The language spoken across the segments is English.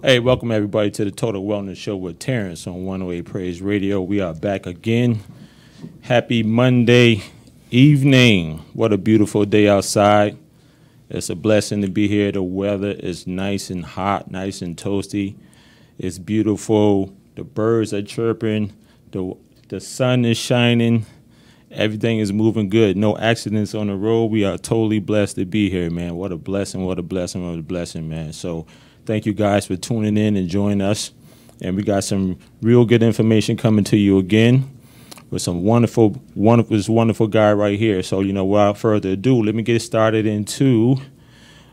Hey, welcome everybody to the Total Wellness Show with Terrence on 108 Praise Radio. We are back again. Happy Monday evening. What a beautiful day outside. It's a blessing to be here. The weather is nice and hot, nice and toasty. It's beautiful. The birds are chirping. The sun is shining. Everything is moving good. No accidents on the road. We are totally blessed to be here, man. What a blessing, what a blessing, what a blessing, man. So thank you guys for tuning in and joining us. And we got some real good information coming to you again with some this wonderful guy right here. So, without further ado, let me get started into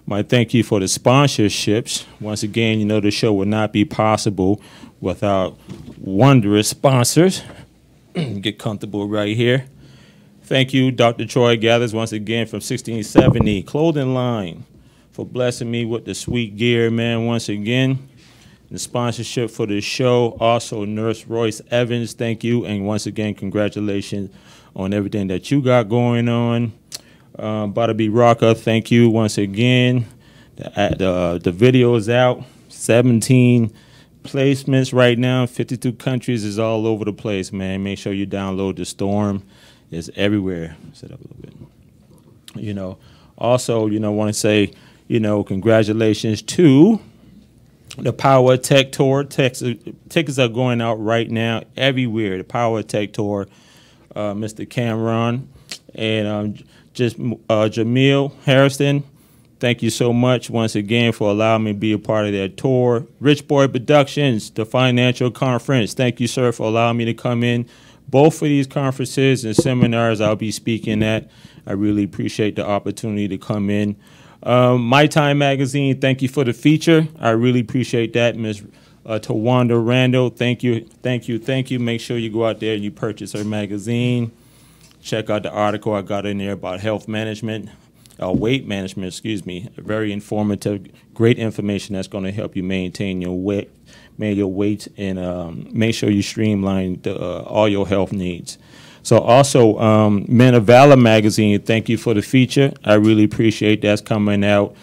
my thank you for the sponsorships. Once again, the show would not be possible without wondrous sponsors. Get comfortable right here. Thank you, Dr. Troy Gathers, once again from 1670 Clothing Line, for blessing me with the sweet gear, man, once again. The sponsorship for the show, also Nurse Royce Evans, thank you. And once again, congratulations on everything that you got going on. Bada Rocker, thank you once again. The video is out, 17 placements right now, 52 countries, is all over the place, man. Make sure you download the Storm. It's everywhere. Set up a little bit. Also, want to say, congratulations to the Power Tech Tour. Tickets are going out right now everywhere. The Power Tech Tour, Mr. Cameron and Jamil Harrison. Thank you so much once again for allowing me to be a part of that tour. Rich Boy Productions, the financial conference. Thank you, sir, for allowing me to come in. Both of these conferences and seminars I'll be speaking at. I really appreciate the opportunity to come in. My Time Magazine, thank you for the feature. I really appreciate that, Ms. Tawanda Randall. Thank you, thank you, thank you. Make sure you go out there and you purchase her magazine. Check out the article I got in there about health management. Weight management, excuse me. Very informative, great information that's going to help you maintain your weight, and make sure you streamline all your health needs. So also, Men of Valor magazine, thank you for the feature. I really appreciate that's coming out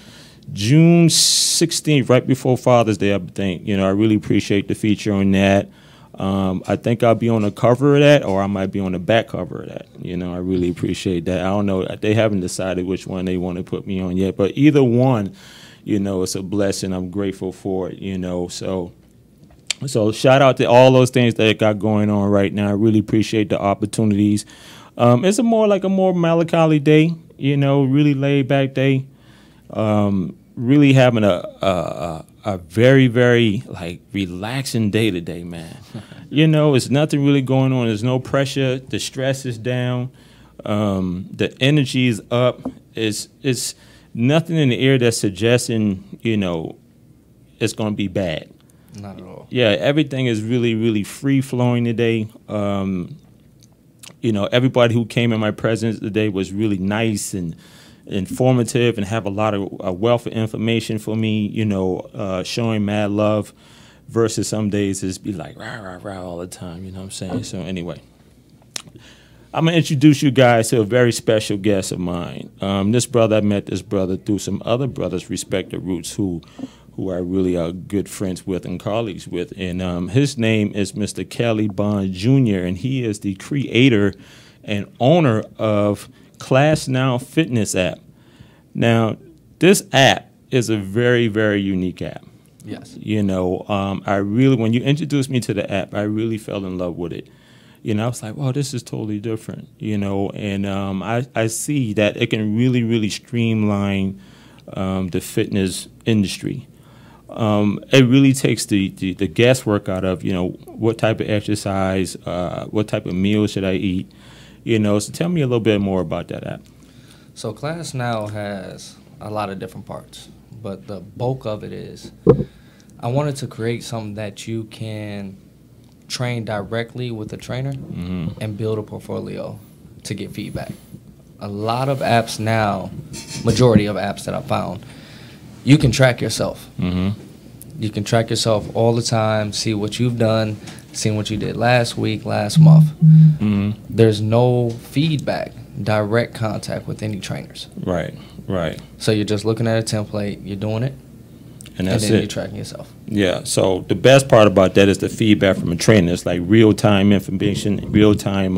June 16th, right before Father's Day, I think. I really appreciate the feature on that. I think I'll be on the cover of that, or I might be on the back cover of that. I really appreciate that. I don't know. They haven't decided which one they want to put me on yet, but either one, it's a blessing. I'm grateful for it, So shout out to all those things that I got going on right now. I really appreciate the opportunities. It's a more melancholy day, really laid back day. Really having a very, very relaxing day today, man. It's nothing really going on. There's no pressure. The stress is down. The energy is up. It's nothing in the air that's suggesting, it's going to be bad. Not at all. Yeah, everything is really, really free flowing today. Everybody who came in my presence today was really nice and informative and have a lot of a wealth of information for me, showing mad love versus some days it's be like rah, rah, rah all the time, what I'm saying? So anyway, I'm going to introduce you guys to a very special guest of mine. I met this brother through some other brothers, respected roots, who I really are good friends with and colleagues with. And his name is Mr. Kelly Bond Jr., and he is the creator and owner of Class Now Fitness app. Now, this app is a very, very unique app. Yes. When you introduced me to the app, I really fell in love with it. I was like, wow, this is totally different, and I see that it can really, really streamline the fitness industry. It really takes the guesswork out of, what type of exercise, what type of meal should I eat, so tell me a little bit more about that app. So Class Now has a lot of different parts, but the bulk of it is I wanted to create something that you can train directly with a trainer and build a portfolio to get feedback. A lot of apps now, majority of apps that I found, you can track yourself. You can track yourself all the time, see what you've done, see what you did last week, last month. There's no feedback, direct contact with any trainers. Right. So you're just looking at a template, you're doing it, And that's then it. you're tracking yourself. Yeah. So the best part about that is the feedback from a trainer. It's like real-time information, real-time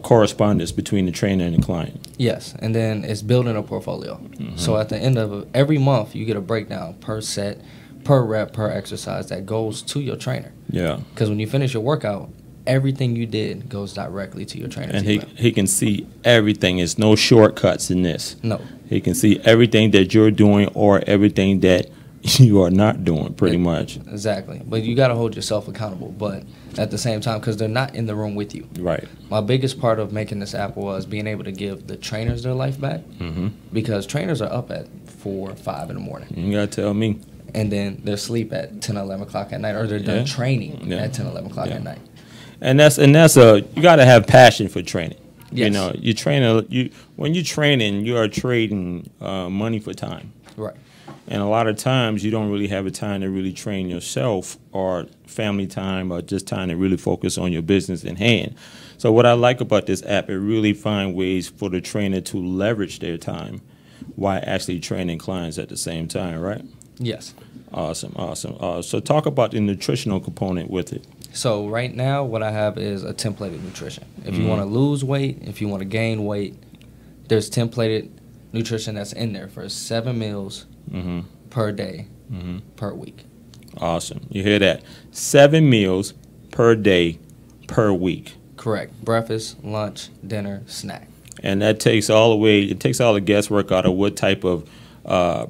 correspondence between the trainer and the client. Yes, and then it's building a portfolio. So at the end of every month, you get a breakdown per set, per rep, per exercise that goes to your trainer. Yeah. Because when you finish your workout, everything you did goes directly to your trainer. And he can see everything. There's no shortcuts in this. No. He can see everything that you're doing or everything that you are not doing, pretty much. Exactly. But you got to hold yourself accountable. But at the same time, because they're not in the room with you. Right. My biggest part of making this app was being able to give the trainers their life back. Because trainers are up at 4 or 5 in the morning. You got to tell me. And then they're asleep at 10, 11 o'clock at night. Or they're done training at 10, 11 o'clock at night. And that's you got to have passion for training. Yes. You know, when you're training, you are trading money for time. Right. And a lot of times you don't really have a time to really train yourself or family time or just time to really focus on your business in hand. So what I like about this app, it really find ways for the trainer to leverage their time while actually training clients at the same time, right? Yes. Awesome. So talk about the nutritional component with it. So right now what I have is a templated nutrition. If you want to lose weight, if you want to gain weight, there's templated nutrition that's in there for 7 meals per day, per week. Awesome. You hear that? 7 meals per day, per week. Correct. Breakfast, lunch, dinner, snack. And that takes all the guesswork out of what type of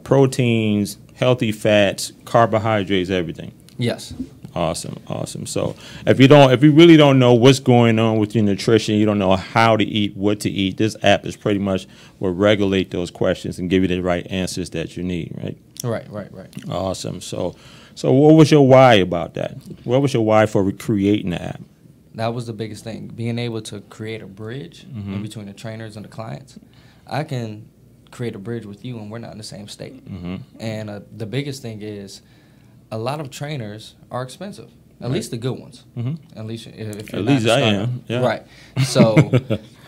proteins, healthy fats, carbohydrates, everything. Yes. Awesome. So if you really don't know what's going on with your nutrition, you don't know how to eat, what to eat, this app is pretty much will regulate those questions and give you the right answers that you need, right? Right. Awesome. So what was your why about that? What was your why for creating the app? That was the biggest thing, being able to create a bridge in between the trainers and the clients. I can create a bridge with you and we're not in the same state. And the biggest thing is a lot of trainers are expensive, at least the good ones. At least if you're at least not I am. Yeah. Right. So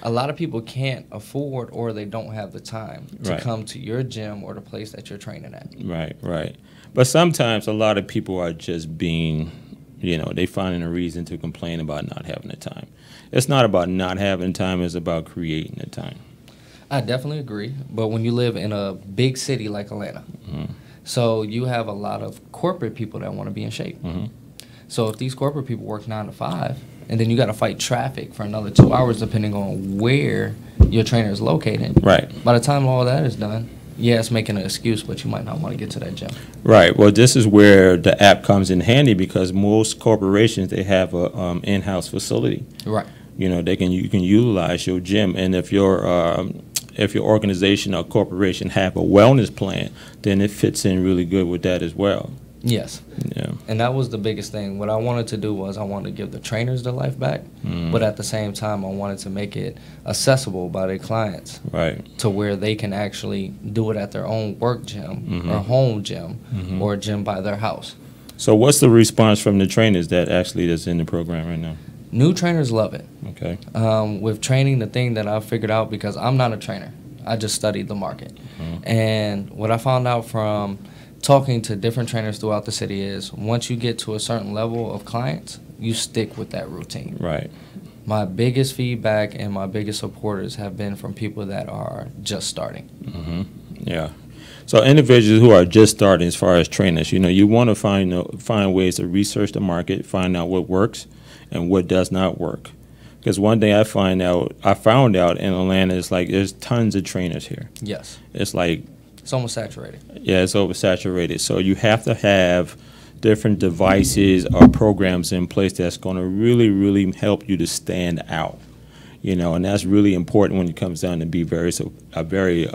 a lot of people can't afford or they don't have the time to come to your gym or the place that you're training at. Right. But sometimes a lot of people are just being, they finding a reason to complain about not having the time. It's not about not having time, it's about creating the time. I definitely agree. But when you live in a big city like Atlanta, so you have a lot of corporate people that want to be in shape. So if these corporate people work 9 to 5, and then you got to fight traffic for another 2 hours depending on where your trainer is located. Right. By the time all that is done, it's making an excuse, but you might not want to get to that gym. Right. Well, this is where the app comes in handy because most corporations, they have a in-house facility. Right. You can utilize your gym, and if your organization or corporation have a wellness plan, then it fits in really good with that as well. Yes. Yeah. And that was the biggest thing. What I wanted to do was I wanted to give the trainers their life back, but at the same time I wanted to make it accessible by their clients. Right. To where they can actually do it at their own work gym or home gym or a gym by their house. So what's the response from the trainers that's in the program right now? New trainers love it. Okay. With training, the thing that I figured out, because I'm not a trainer, I just studied the market. And what I found out from talking to different trainers throughout the city is once you get to a certain level of clients, you stick with that routine. Right. My biggest feedback and my biggest supporters have been from people that are just starting. Yeah. So individuals who are just starting as far as trainers, you want to find ways to research the market, find out what works and what does not work. Because one thing I found out in Atlanta is like there's tons of trainers here. Yes. It's like it's almost saturated. Yeah, it's oversaturated. So you have to have different devices or programs in place that's going to really, really help you to stand out. And that's really important when it comes down to be a very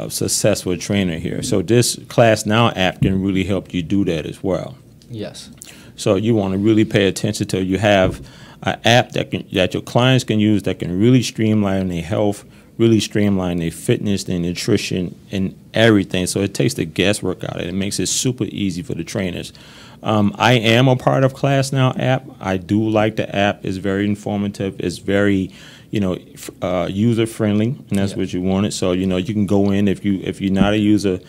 successful trainer here. So this Class Now app can really help you do that as well. Yes. So you want to really pay attention to. You have an app that your clients can use that can really streamline their health, really streamline their fitness, their nutrition, and everything. So it takes the guesswork out of it. It makes it super easy for the trainers. I am a part of Class Now app. I do like the app. It's very informative. It's very, user friendly, and that's what you wanted. So you can go in if you're not a user.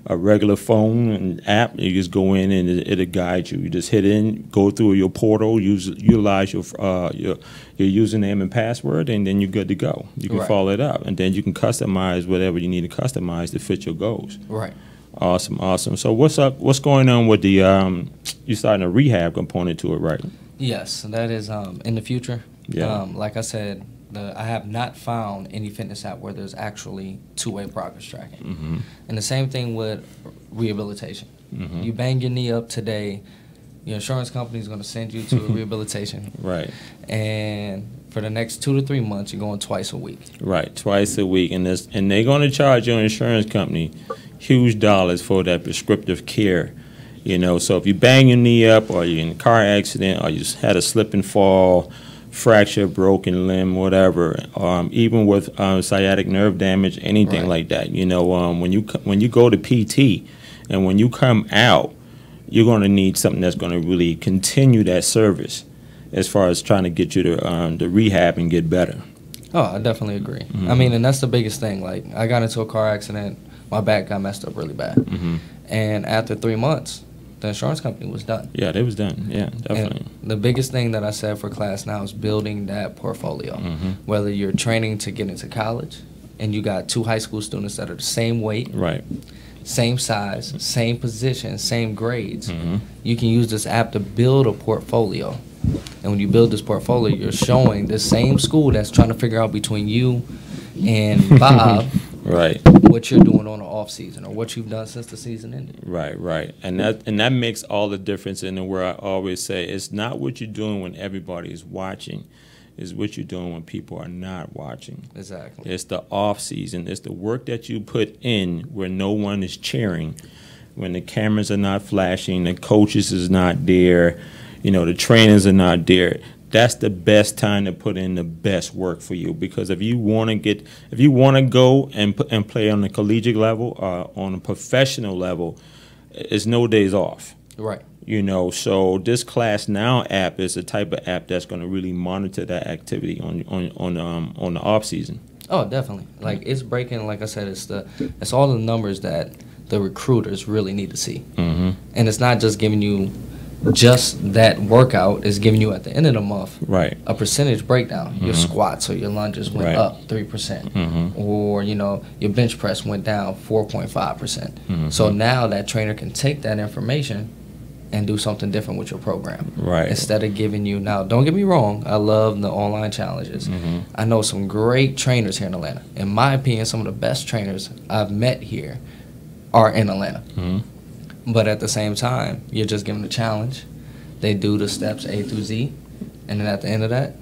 A regular phone and app, you just go in and it'll guide you. You just hit in, go through your portal, utilize your username and password, and then you're good to go. You can follow it up, and then you can customize whatever you need to customize to fit your goals. Right. Awesome. So what's up? What's going on with the you starting a rehab component to it, right? Yes, that is in the future. Yeah. Like I said, I have not found any fitness app where there's actually two-way progress tracking. Mm-hmm. And the same thing with rehabilitation. Mm-hmm. You bang your knee up today, your insurance company is going to send you to a rehabilitation. Right. And for the next 2 to 3 months, you're going twice a week. Right, twice a week. And they're going to charge your insurance company huge dollars for that prescriptive care. So if you bang your knee up, or you're in a car accident, or you just had a slip and fall, fracture, broken limb, whatever, even with sciatic nerve damage, anything like that. When you go to PT, and when you come out, you're going to need something that's going to really continue that service, as far as trying to get you to rehab and get better. Oh, I definitely agree. Mm-hmm. I mean, and that's the biggest thing. Like, I got into a car accident, my back got messed up really bad, and after 3 months, the insurance company was done. Yeah, they was done. Yeah, definitely. And the biggest thing that I said for class now is building that portfolio. Whether you're training to get into college, and you got 2 high school students that are the same weight, right, same size, same position, same grades, you can use this app to build a portfolio. And when you build this portfolio, you're showing the same school that's trying to figure out between you and Bob right, what you're doing on the off season, or what you've done since the season ended. Right. And that makes all the difference in the where I always say it's not what you're doing when everybody is watching, it's what you're doing when people are not watching. Exactly. It's the off season. It's the work that you put in where no one is cheering, when the cameras are not flashing, the coaches is not there, the trainers are not there. That's the best time to put in the best work for you, because if you want to go and play on the collegiate level, on a professional level, it's no days off. Right. So this Class Now app is the type of app that's going to really monitor that activity on the off season. Oh, definitely. Like, it's breaking. Like I said, it's all the numbers that the recruiters really need to see, and it's not just giving you just that workout, is giving you at the end of the month a percentage breakdown. Your squats or your lunges went up 3%, or your bench press went down 4.5%. So now that trainer can take that information and do something different with your program. Right. Instead of giving you, now don't get me wrong, I love the online challenges. I know some great trainers here in Atlanta. In my opinion, some of the best trainers I've met here are in Atlanta. But at the same time, you're just given a challenge. They do the steps A through Z, and then at the end of that,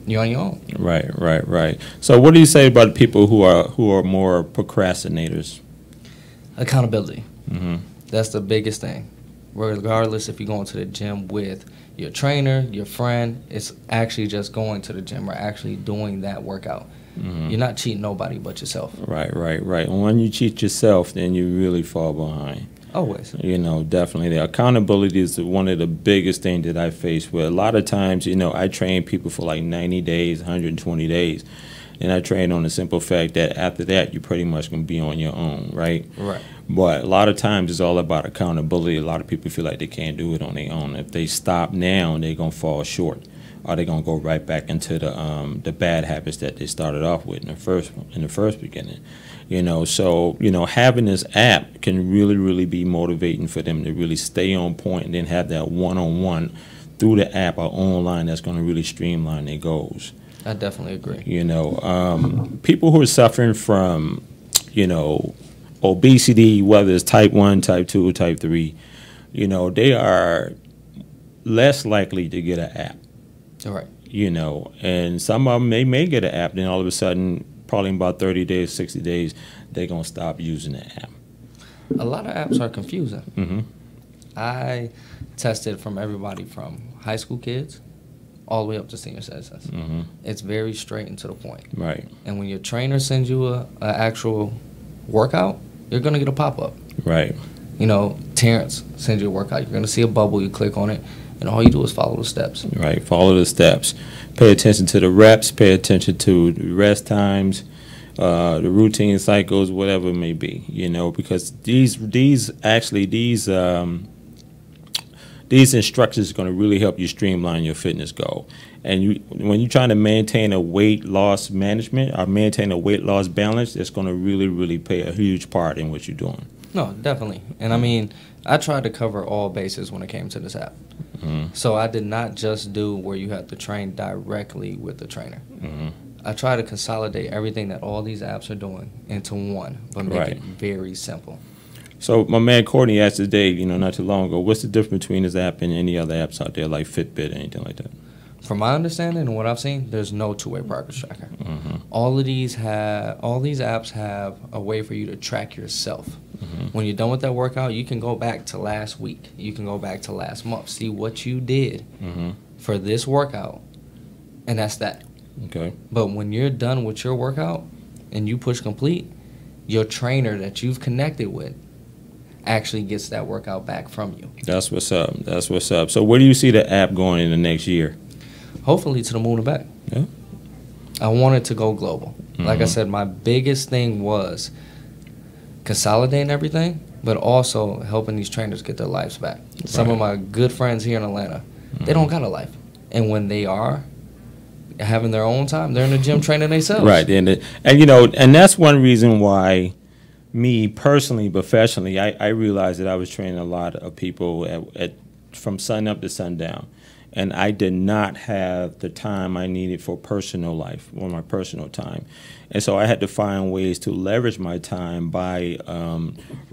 you're on your own. Right. So what do you say about people who are more procrastinators? Accountability. That's the biggest thing. Regardless if you're going to the gym with your trainer, your friend, it's actually just going to the gym or actually doing that workout. You're not cheating nobody but yourself. Right. And when you cheat yourself, then you really fall behind. Always. Definitely. The accountability is one of the biggest things that I face with. A lot of times, I train people for like 90 days, 120 days. And I train on the simple fact that after that, you're pretty much going to be on your own, right? Right. But a lot of times it's all about accountability. A lot of people feel like they can't do it on their own. If they stop now, they're going to fall short. Or they're going to go right back into the bad habits that they started off with in the first beginning. So having this app can really be motivating for them to really stay on point, and then have that one-on-one through the app or online that's going to really streamline their goals. I definitely agree. People who are suffering from, obesity, whether it's type 1, type 2, or type 3, they are less likely to get an app. Right. And some of them may get an app, then all of a sudden, probably in about 30 days, 60 days, they're going to stop using the app. A lot of apps are confusing. I tested from everybody from high school kids all the way up to senior citizens. It's very straight and to the point. Right. And when your trainer sends you an actual workout, you're going to get a pop-up. Right. Terrence sends you a workout. You're going to see a bubble. You click on it, and and all you do is follow the steps. Right, follow the steps. Pay attention to the reps. Pay attention to the rest times, the routine cycles, whatever it may be. You know, because these instructions are going to really help you streamline your fitness goal. And when you're trying to maintain a weight loss management or maintain a weight loss balance, it's going to really, really play a huge part in what you're doing. No, definitely. And I mean, I tried to cover all bases when it came to this app. So I did not just do where you have to train directly with the trainer. I try to consolidate everything that all these apps are doing into one, but make it very simple. So my man Courtney asked today, you know, not too long ago, what's the difference between this app and any other apps out there like Fitbit or anything like that? From my understanding and what I've seen, there's no two-way progress tracker. All these apps have a way for you to track yourself. When you're done with that workout, you can go back to last week. You can go back to last month, see what you did for this workout, and that's that. Okay. But when you're done with your workout and you push complete, your trainer that you've connected with actually gets that workout back from you. That's what's up. That's what's up. So where do you see the app going in the next year? Hopefully to the moon and back. Yeah. I want it to go global. Like I said, my biggest thing was consolidating everything, but also helping these trainers get their lives back. Some of my good friends here in Atlanta, they don't got a life. And when they are having their own time, they're in the gym training themselves. Right. And you know, and that's one reason why me personally, professionally, I realized that I was training a lot of people from sun up to sundown. And I did not have the time I needed for personal life, or my personal time. And so I had to find ways to leverage my time by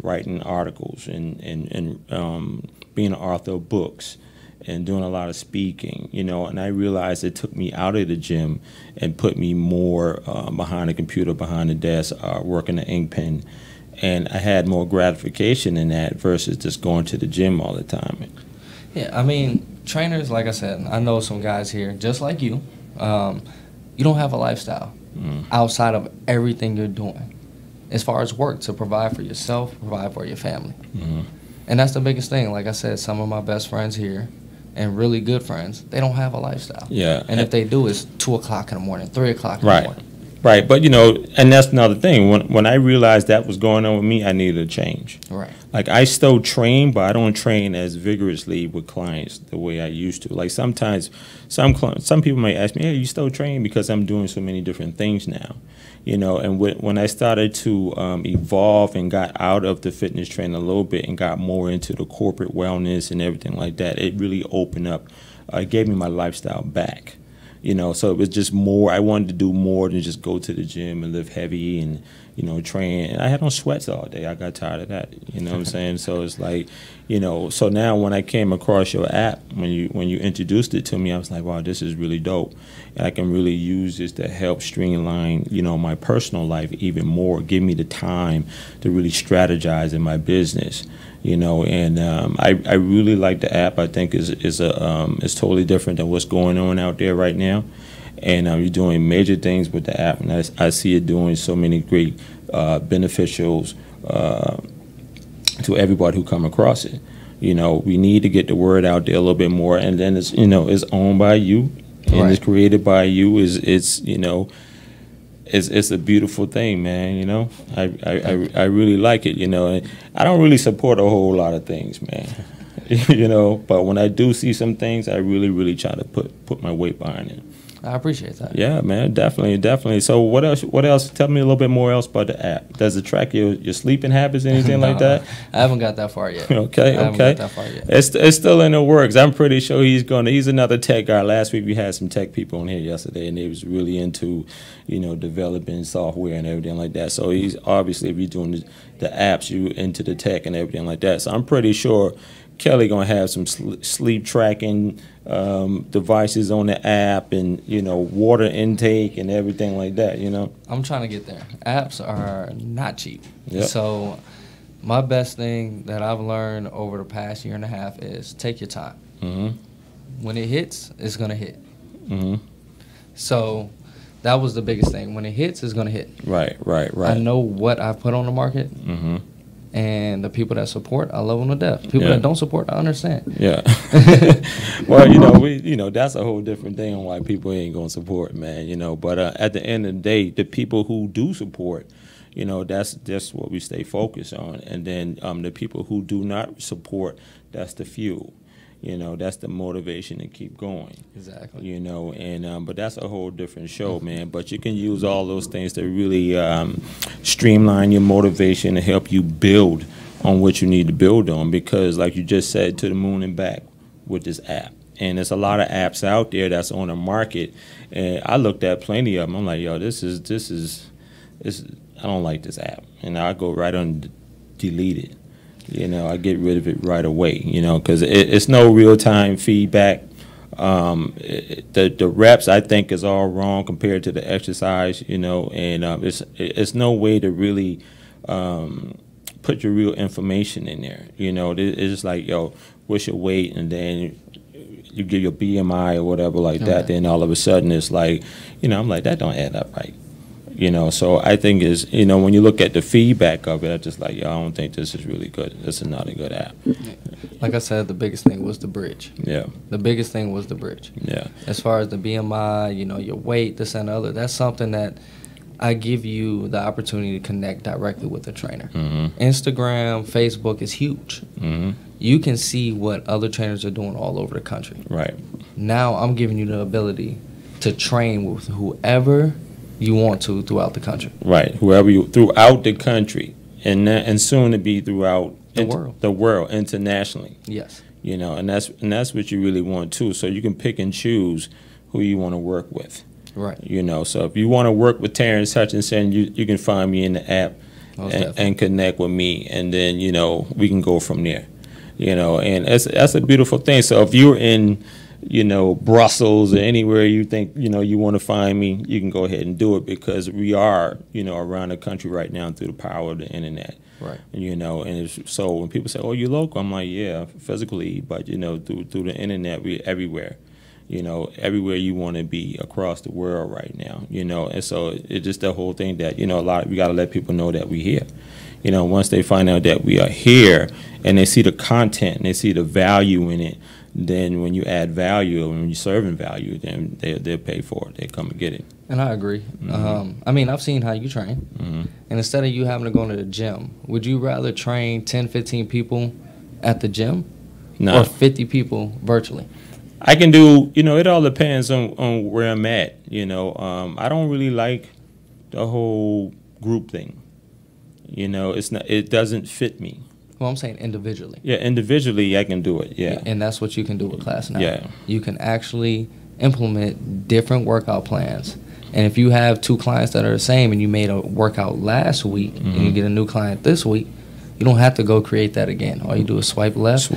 writing articles and being an author of books and doing a lot of speaking, you know. And I realized it took me out of the gym and put me more behind the computer, behind the desk, working the ink pen. And I had more gratification in that versus just going to the gym all the time. Yeah, I mean, trainers, like I said, I know some guys here, just like you, you don't have a lifestyle outside of everything you're doing as far as work to provide for yourself, provide for your family. And that's the biggest thing. Like I said, some of my best friends here and really good friends, they don't have a lifestyle. Yeah. And if they do, it's 2 o'clock in the morning, 3 o'clock in the morning. Right, but you know, and that's another thing. When I realized that was going on with me, I needed a change. Right. Like I still train, but I don't train as vigorously with clients the way I used to. Like sometimes, some people might ask me, "Hey, you still train?" Because I'm doing so many different things now, you know. And when I started to evolve and got out of the fitness training a little bit and got more into the corporate wellness and everything like that, it really opened up. It gave me my lifestyle back. You know, so it was just more, I wanted to do more than just go to the gym and lift heavy and, you know, train. And I had on sweats all day. I got tired of that, you know what I'm saying? So it's like, you know, so now when I came across your app, when you introduced it to me, I was like, wow, this is really dope. And I can really use this to help streamline, you know, my personal life even more, give me the time to really strategize in my business. You know, and I really like the app. I think it's totally different than what's going on out there right now, and you're doing major things with the app, and I see it doing so many great beneficials to everybody who come across it. You know, we need to get the word out there a little bit more, and then it's, you know, it's owned by you, and it's created by you. It's you know. It's a beautiful thing, man, you know. I really like it, you know. And I don't really support a whole lot of things, man, you know. But when I do see some things, I really try to put my weight behind it. I appreciate that. Yeah, man, definitely. So what else? Tell me a little bit more else about the app. Does it track your sleeping habits, anything like that? I haven't got that far yet. Okay. I haven't got that far yet. It's still in the works. I'm pretty sure he's another tech guy. Last week we had some tech people on here yesterday, and they was really into, you know, developing software and everything like that. So he's obviously, if you're doing the apps, you into the tech and everything like that. So I'm pretty sure Kelly gonna have some sleep tracking devices on the app, and, you know, water intake and everything like that, you know. I'm trying to get there. Apps are not cheap. Yep. So my best thing that I've learned over the past year and a half is take your time. When it hits, it's gonna hit. So that was the biggest thing. When it hits, it's gonna hit. Right. I know what I put on the market, And the people that support, I love them to death. People Yeah. that don't support, I understand. Yeah. Well, that's a whole different thing on why people ain't gonna support, man. But at the end of the day, the people who do support, that's what we stay focused on. And then the people who do not support, that's the fuel. That's the motivation to keep going. Exactly. And but that's a whole different show, man. But you can use all those things to really streamline your motivation to help you build on what you need to build on. Because, like you just said, to the moon and back with this app. And there's a lot of apps out there that's on the market. And I looked at plenty of them. I'm like, yo, this is I don't like this app, and I go right on delete it. I get rid of it right away, because it's no real-time feedback. The reps, I think, is all wrong compared to the exercise, and it's no way to really put your real information in there. It's just like, yo, what's your weight, and then you give your BMI or whatever like that, then all of a sudden it's like, I'm like, that don't add up right. So I think when you look at the feedback of it, I'm just like, I don't think this is really good. This is not a good app. Like I said, the biggest thing was the bridge. Yeah. The biggest thing was the bridge. Yeah. As far as the BMI, your weight, this and the other, that's something that I give you the opportunity to connect directly with the trainer. Mm-hmm. Instagram, Facebook is huge. Mm-hmm. You can see what other trainers are doing all over the country. Right. Now I'm giving you the ability to train with whoever you want to throughout the country. Right. Throughout the country, and soon to be throughout the world internationally. Yes. And that's what you really want too. So you can pick and choose who you want to work with. Right. So if you want to work with Terrence Hutchinson, you can find me in the app and connect with me, and then we can go from there. And that's a beautiful thing. So if you're in Brussels or anywhere you think, you want to find me, you can go ahead and do it, because we are, around the country right now through the power of the internet. Right. And so when people say, oh, you're local, I'm like, yeah, physically, but, through the internet, we're everywhere. Everywhere you want to be across the world right now, and so it's just the whole thing that, we got to let people know that we're here. Once they find out that we are here and they see the content and they see the value in it, then when you add value and when you're serving value, then they'll pay for it. They come and get it. And I agree. Mm-hmm. I've seen how you train. Mm-hmm. And instead of you having to go to the gym, would you rather train 10, 15 people at the gym or 50 people virtually? I can do, it all depends on where I'm at. I don't really like the whole group thing. It doesn't fit me. Well, I'm saying individually. Yeah, individually I can do it, yeah. And that's what you can do with Class Now. Yeah. You can actually implement different workout plans. And if you have two clients that are the same and you made a workout last week and you get a new client this week, you don't have to go create that again. All you do is swipe left,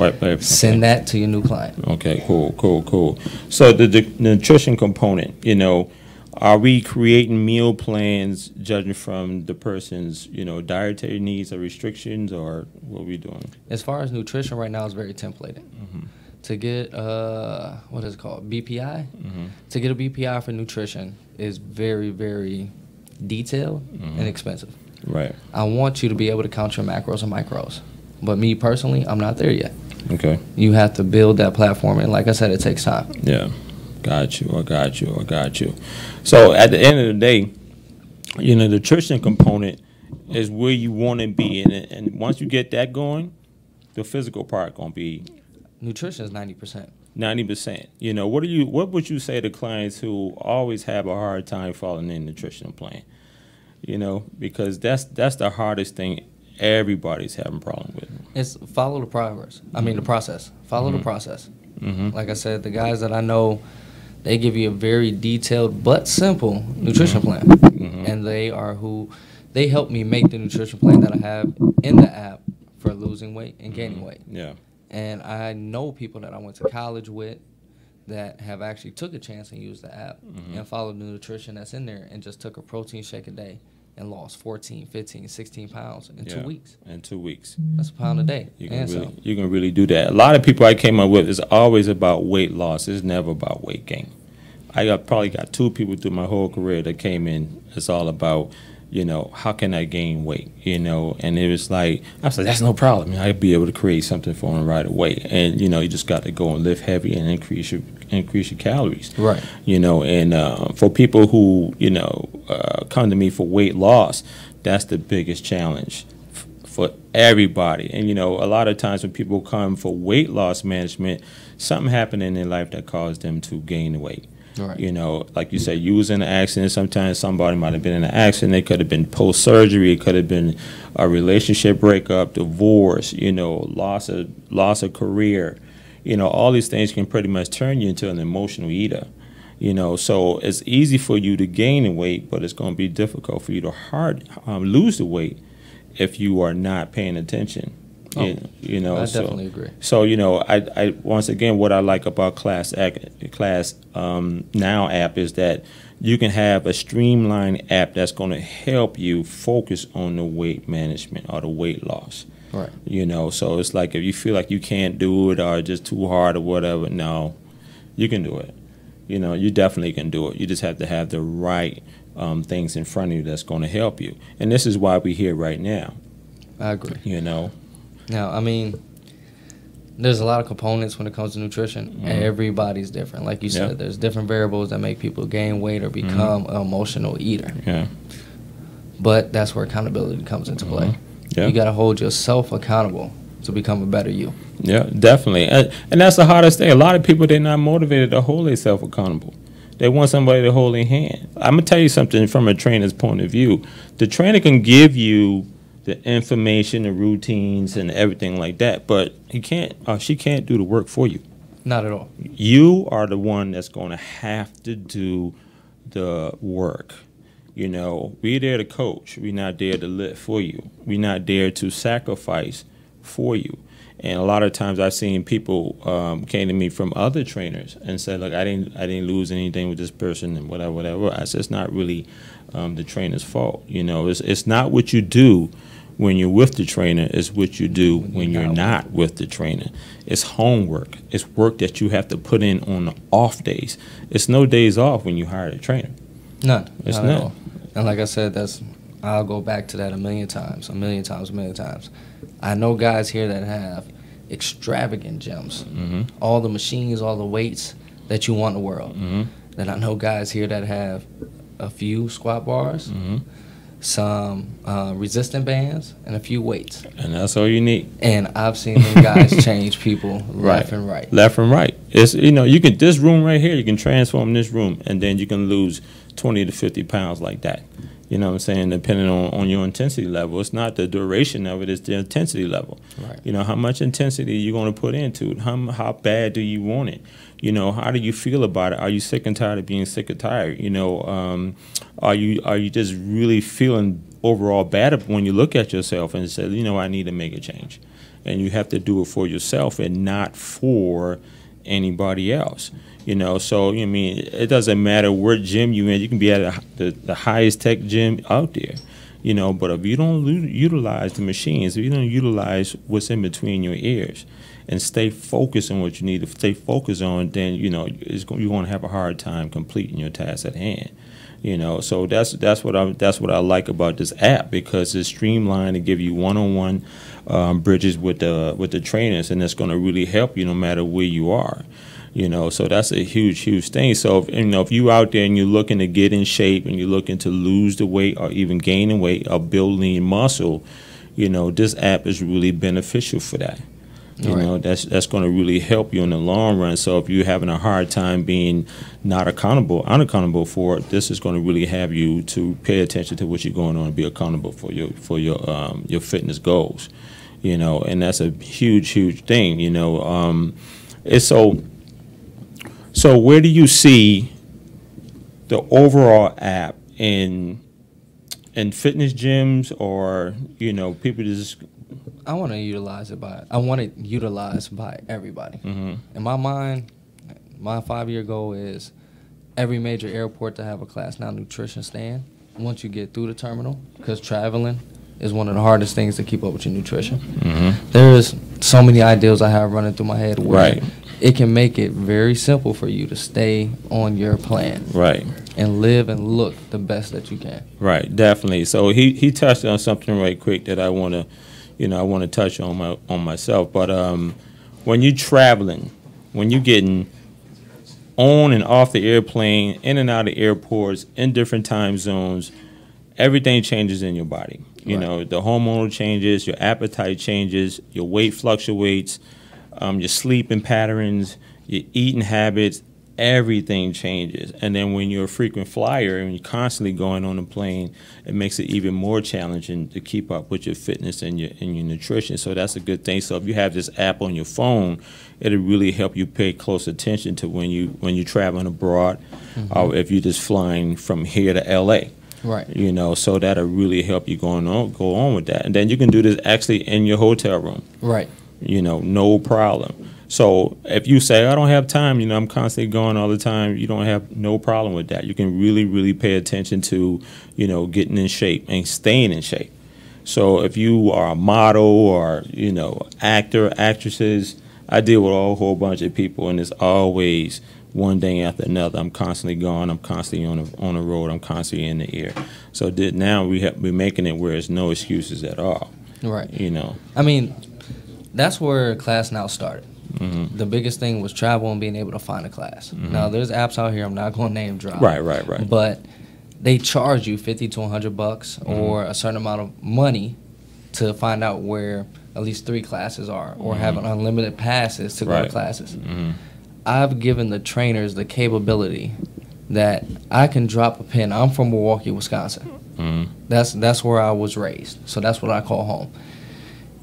send that to your new client. Okay, cool. So the nutrition component, are we creating meal plans judging from the person's, dietary needs or restrictions, or what are we doing? As far as nutrition right now, it's very templated. Mm-hmm. To get, what is it called, BPI? Mm-hmm. To get a BPI for nutrition is very, very detailed and expensive. Right. I want you to be able to count your macros and micros. But me personally, I'm not there yet. Okay. You have to build that platform, and like I said, it takes time. Yeah. Got you. So at the end of the day, the nutrition component is where you want to be, and once you get that going, the physical part gonna be. Nutrition is 90%. 90%. What would you say to clients who always have a hard time following a nutritional plan? Because that's the hardest thing everybody's having a problem with. It's follow the progress. The process. Follow the process. Mm-hmm. Like I said, the guys that I know, they give you a very detailed but simple nutrition plan. Mm-hmm. And they help me make the nutrition plan that I have in the app for losing weight and gaining weight. Yeah. And I know people that I went to college with that have actually took a chance and used the app and followed the nutrition that's in there and just took a protein shake a day and lost 14, 15, 16 pounds in 2 weeks. In 2 weeks. That's a pound a day. You can really do that. A lot of people I came up with is always about weight loss. It's never about weight gain. I probably got 2 people through my whole career that came in. It's all about, you know, how can I gain weight? You know, and it was like, I was like, that's no problem. I'd be able to create something for him right away. And, you know, you just got to go and lift heavy and increase your calories. Right. You know, and for people who, you know, come to me for weight loss, that's the biggest challenge for everybody. And, you know, a lot of times when people come for weight loss management, something happened in their life that caused them to gain weight. Right. You know, like you said, you was in an accident. Sometimes somebody might have been in an accident. It could have been post-surgery. It could have been a relationship breakup, divorce, you know, loss of career. You know, all these things can pretty much turn you into an emotional eater. You know, so it's easy for you to gain the weight, but it's going to be difficult for you to lose the weight if you are not paying attention. Oh, you know, I definitely agree. So, you know, I once again, what I like about Class Now app is that you can have a streamlined app that's going to help you focus on the weight management or the weight loss. Right. You know, so it's like if you feel like you can't do it or just too hard or whatever, no, you can do it. You know, you definitely can do it. You just have to have the right things in front of you that's going to help you. And this is why we're here right now. I agree. You know. Now, I mean, there's a lot of components when it comes to nutrition. Mm-hmm. Everybody's different. Like you said, Yep. there's different variables that make people gain weight or become an emotional eater. Yeah. But that's where accountability comes into play. Yeah. You got to hold yourself accountable to become a better you. Yeah, definitely. And that's the hardest thing. A lot of people, they're not motivated to hold themselves accountable. They want somebody to hold their hand. I'm going to tell you something from a trainer's point of view. The trainer can give you the information, the routines, and everything like that, but he can't, she can't do the work for you. Not at all. You are the one that's going to have to do the work. You know, we're there to coach. We're not there to lift for you. We're not there to sacrifice for you. And a lot of times I've seen people came to me from other trainers and said, look, I didn't lose anything with this person and whatever. I said, it's not really the trainer's fault. You know, it's not what you do when you're with the trainer, it's what you do when you're not with the trainer. It's homework. It's work that you have to put in on the off days. It's no days off when you hire a trainer. None. It's not none. at all. And like I said, I'll go back to that a million times. I know guys here that have extravagant gyms, all the machines, all the weights that you want in the world. Then I know guys here that have a few squat bars, some resistant bands, and a few weights. And that's all you need. And I've seen them guys change people left and right. Left and right. It's, you know, you can, this room right here, you can transform this room, and then you can lose 20 to 50 pounds like that. You know what I'm saying? Depending on your intensity level. It's not the duration of it, it's the intensity level. Right. You know, how much intensity you're going to put into it. How bad do you want it? You know, how do you feel about it? Are you sick and tired of being sick and tired? You know, are you just really feeling overall bad when you look at yourself and say, you know, I need to make a change? And you have to do it for yourself and not for anybody else. You know, so I mean, it doesn't matter what gym you in. You can be at the highest tech gym out there, you know. But if you don't utilize the machines, if you don't utilize what's in between your ears, and stay focused on what you need to stay focused on, then you know you're going to have a hard time completing your task at hand. You know, so that's what I like about this app, because it's streamlined to give you one-on-one bridges with the trainers, and that's going to really help you no matter where you are. You know, so that's a huge thing. So if you out there and you're looking to get in shape and you're looking to lose the weight or even gaining weight or building muscle, you know, this app is really beneficial for that. You know, that's going to really help you in the long run. So if you're having a hard time being unaccountable for it, this is going to really have you to pay attention to what you're going on and be accountable for your fitness goals. You know, and that's a huge thing. You know, it's so where do you see the overall app in fitness gyms, or you know, people just? I want to utilize it by everybody. In my mind, my 5-year goal is every major airport to have a Class Now nutrition stand once you get through the terminal, because traveling is one of the hardest things to keep up with your nutrition. There's so many ideas I have running through my head where it can make it very simple for you to stay on your plan. Right. And live and look the best that you can. Right, definitely. So he touched on something right quick that I want to touch on myself. But when you're traveling, when you're getting on and off the airplane, in and out of airports, in different time zones, everything changes in your body. You know, the hormonal changes, your appetite changes, your weight fluctuates, your sleeping patterns, your eating habits. Everything changes. And then when you're a frequent flyer and you're constantly going on a plane, it makes it even more challenging to keep up with your fitness and your nutrition. So that's a good thing. So if you have this app on your phone, it'll really help you pay close attention to when you're traveling abroad, or if you're just flying from here to LA. Right. You know, so that'll really help you go on with that. And then you can do this actually in your hotel room. Right. You know, no problem. So if you say, I don't have time, you know, I'm constantly going all the time, you don't have no problem with that. You can really, really pay attention to, you know, getting in shape and staying in shape. So if you are a model or, you know, actor, actresses, I deal with a whole bunch of people, and it's always one thing after another. I'm constantly gone. I'm constantly on the road. I'm constantly in the air. So now we're making it where there's no excuses at all. Right. You know. I mean, that's where Class Now started. The biggest thing was travel and being able to find a class. Now, there's apps out here. I'm not going to name drop. Right. But they charge you $50 to $100 or a certain amount of money to find out where at least 3 classes are, or have unlimited passes to go to classes. I've given the trainers the capability that I can drop a pin. I'm from Milwaukee, Wisconsin. That's where I was raised. So that's what I call home.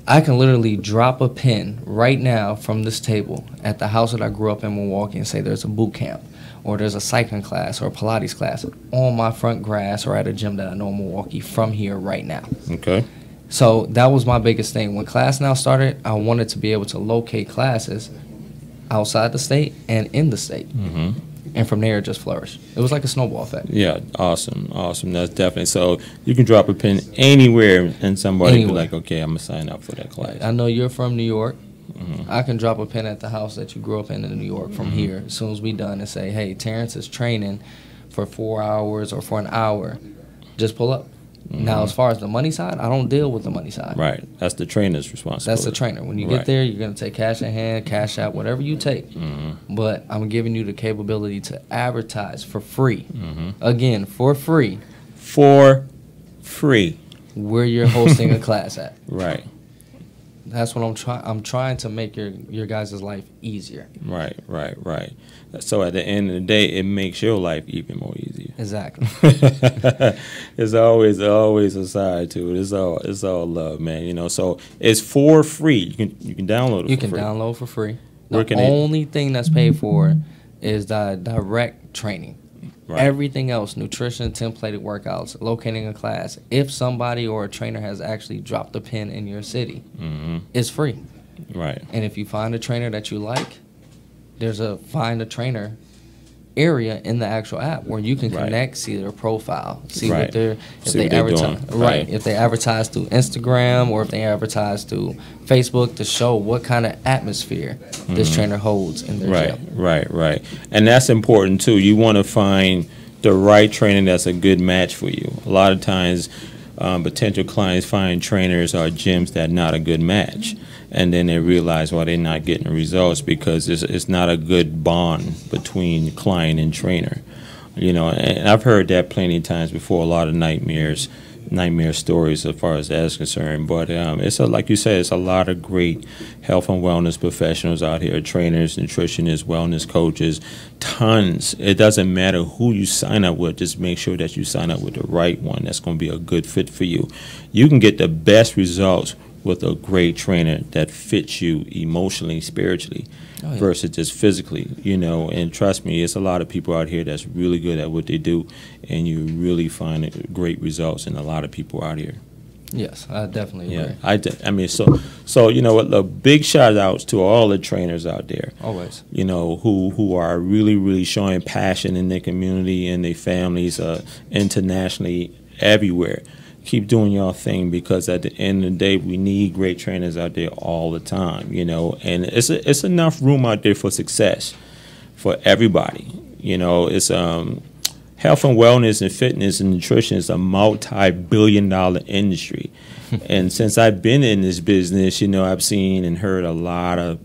I can literally drop a pin right now from this table at the house that I grew up in Milwaukee and say there's a boot camp or there's a cycling class or a Pilates class on my front grass or at a gym that I know in Milwaukee from here right now. Okay. So that was my biggest thing. When Class Now started, I wanted to be able to locate classes outside the state and in the state. And from there, it just flourished. It was like a snowball effect. Yeah, awesome. That's definitely. So you can drop a pin anywhere, and somebody be like, okay, I'm going to sign up for that class. I know you're from New York. I can drop a pin at the house that you grew up in New York from here as soon as we done and say, hey, Terrence is training for 4 hours or for an hour. Just pull up. Now, as far as the money side, I don't deal with the money side. Right. That's the trainer's responsibility. That's the trainer. When you get there, you're going to take cash in hand, cash out, whatever you take. But I'm giving you the capability to advertise for free. Again, for free. For free. Where you're hosting a class at. Right. That's what I'm trying. I'm trying to make your guys' life easier. Right. So at the end of the day, it makes your life even more easier. Exactly. There's always a side to it. It's all love, man. You know. So it's for free. You can download it. You for can free. download for free. The only thing that's paid for is the direct training. Right. Everything else, nutrition, templated workouts, locating a class, if somebody or a trainer has actually dropped a pin in your city, it's free. Right. And if you find a trainer that you like, there's a find a trainer area in the actual app where you can connect, see their profile, see what they're advertise. Right. If they advertise through Instagram or if they advertise through Facebook to show what kind of atmosphere this trainer holds in their gym. Right. And that's important too. You want to find the right trainer that's a good match for you. A lot of times potential clients find trainers or gyms that are not a good match. And then they realize why they're not getting results because it's not a good bond between client and trainer. You know, and I've heard that plenty of times before, a lot of nightmare stories as far as that's concerned. But like you said, it's a lot of great health and wellness professionals out here, trainers, nutritionists, wellness coaches, tons. It doesn't matter who you sign up with, just make sure that you sign up with the right one that's going to be a good fit for you. You can get the best results with a great trainer that fits you emotionally, spiritually, versus just physically, you know. And trust me, it's a lot of people out here that's really good at what they do, and you really find great results in a lot of people out here. Yes, I definitely agree. I mean, so you know what? The big shout outs to all the trainers out there. Always. You know, who are really, really showing passion in their community and their families, internationally, everywhere. keep doing your thing, because at the end of the day, we need great trainers out there all the time, and it's enough room out there for success for everybody. It's health and wellness and fitness and nutrition is a multi-billion-dollar industry. And since I've been in this business, I've seen and heard a lot of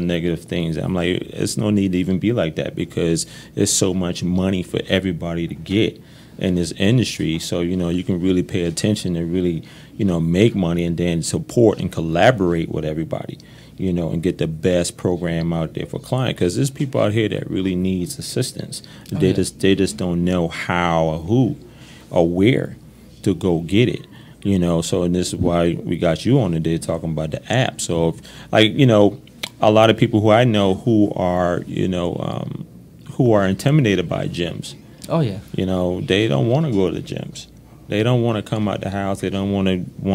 negative things. I'm like, it's no need to even be like that, because there's so much money for everybody to get in this industry. So, you can really pay attention and really, make money, and then support and collaborate with everybody, and get the best program out there for clients. Because there's people out here that really needs assistance. They just don't know how or who or where to go get it. So, and this is why we got you on today talking about the app. So, a lot of people who I know who are intimidated by gyms. Oh yeah. They don't want to go to the gyms. They don't want to come out the house. They don't want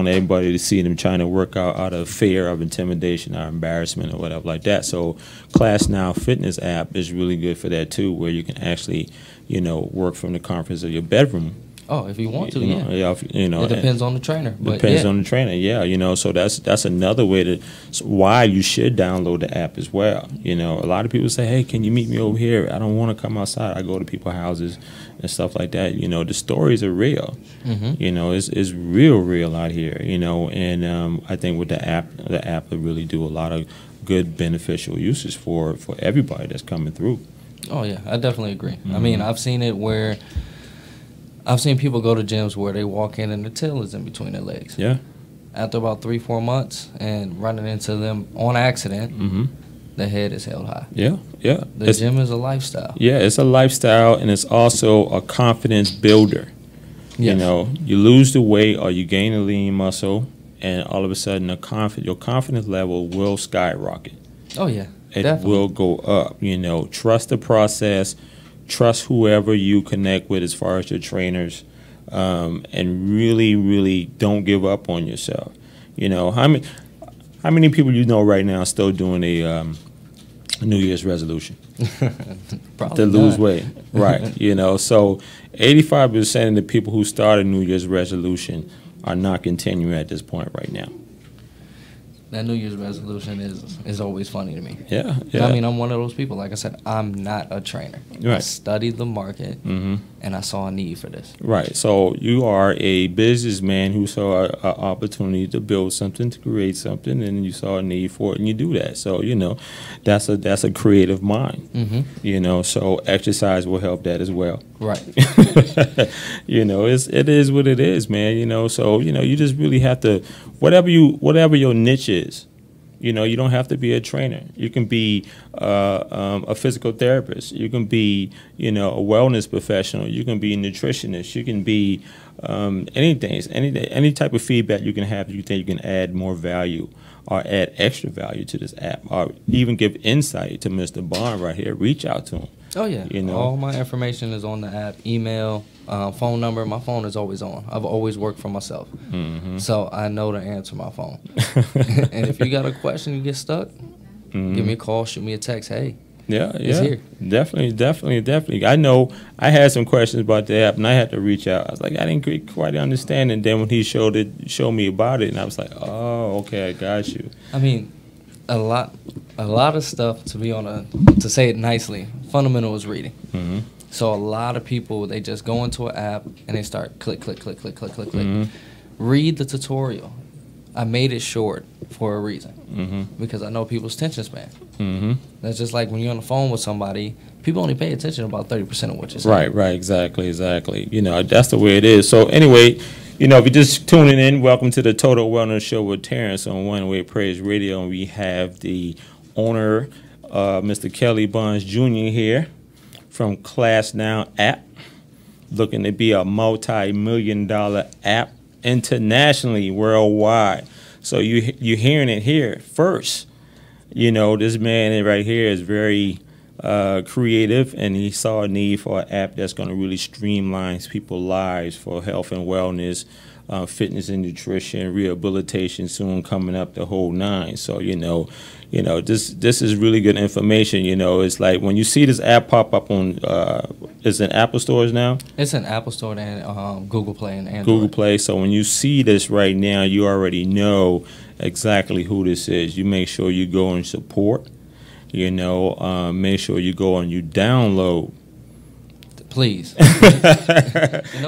everybody to see them trying to work out of fear of intimidation or embarrassment or whatever like that. So Class Now Fitness app is really good for that too, where you can actually, work from the comfort of your bedroom. Oh, if you want to, yeah. It depends on the trainer. Depends on the trainer, yeah. So that's another way why you should download the app as well. A lot of people say, hey, can you meet me over here? I don't want to come outside. I go to people's houses and stuff like that. The stories are real. It's real out here. And I think with the app will really do a lot of good beneficial uses for everybody that's coming through. Oh yeah, I definitely agree. I mean, I've seen it where I've seen people go to gyms where they walk in and the tail is in between their legs. Yeah. After about 3-4 months and running into them on accident, the head is held high. Yeah. The gym is a lifestyle. Yeah, it's a lifestyle, and it's also a confidence builder. Yes. You lose the weight or you gain a lean muscle, and all of a sudden your confidence level will skyrocket. Oh yeah, it definitely will go up. Trust the process. Trust whoever you connect with as far as your trainers, and really, really don't give up on yourself. How many people right now are still doing a New Year's resolution Probably to lose not. weight, right? So 85% of the people who start a New Year's resolution are not continuing at this point right now. That New Year's resolution is always funny to me. Yeah. I mean, I'm one of those people. Like I said, I'm not a trainer. Right. I studied the market, and I saw a need for this. Right. So you are a businessman who saw an opportunity to build something, to create something, and you saw a need for it, and you do that. So that's a creative mind. So exercise will help that as well. Right. It is what it is, man. So you just really have to, whatever your niche is. You don't have to be a trainer. You can be a physical therapist. You can be, a wellness professional. You can be a nutritionist. You can be anything. Any type of feedback you can have. You think you can add more value or add extra value to this app, or even give insight to Mr. Bond right here. Reach out to him. Oh yeah. All my information is on the app. Email, phone number. My phone is always on. I've always worked for myself, so I know to answer my phone. And if you got a question, you get stuck, give me a call, shoot me a text. Hey, it's here. Definitely. I know I had some questions about the app, and I had to reach out. I was like, I didn't quite understand. And then when he showed me about it, and I was like, oh, okay, I got you. I mean, a lot of stuff, to say it nicely, fundamental is reading. So a lot of people, they just go into an app and they start click. Read the tutorial. I made it short for a reason, because I know people's attention span. That's just like when you're on the phone with somebody, people only pay attention about 30% of what you're saying. Right, exactly. That's the way it is. So anyway, if you're just tuning in, welcome to the Total Wellness Show with Terrence on 108Praise Radio, and we have the owner, Mr. Kelly Bonds Jr. here from Class Now app, looking to be a multi-million-dollar app internationally, worldwide. So you're hearing it here first. This man right here is very creative, and he saw a need for an app that's going to really streamline people's lives for health and wellness, fitness and nutrition, rehabilitation soon coming up, the whole nine. So this is really good information. It's like when you see this app pop up on, it's in Apple stores now. It's in Apple Store and Google Play and Android. Google Play. So when you see this right now, you already know exactly who this is. You make sure you go and support. Make sure you go and you download. Please. Don't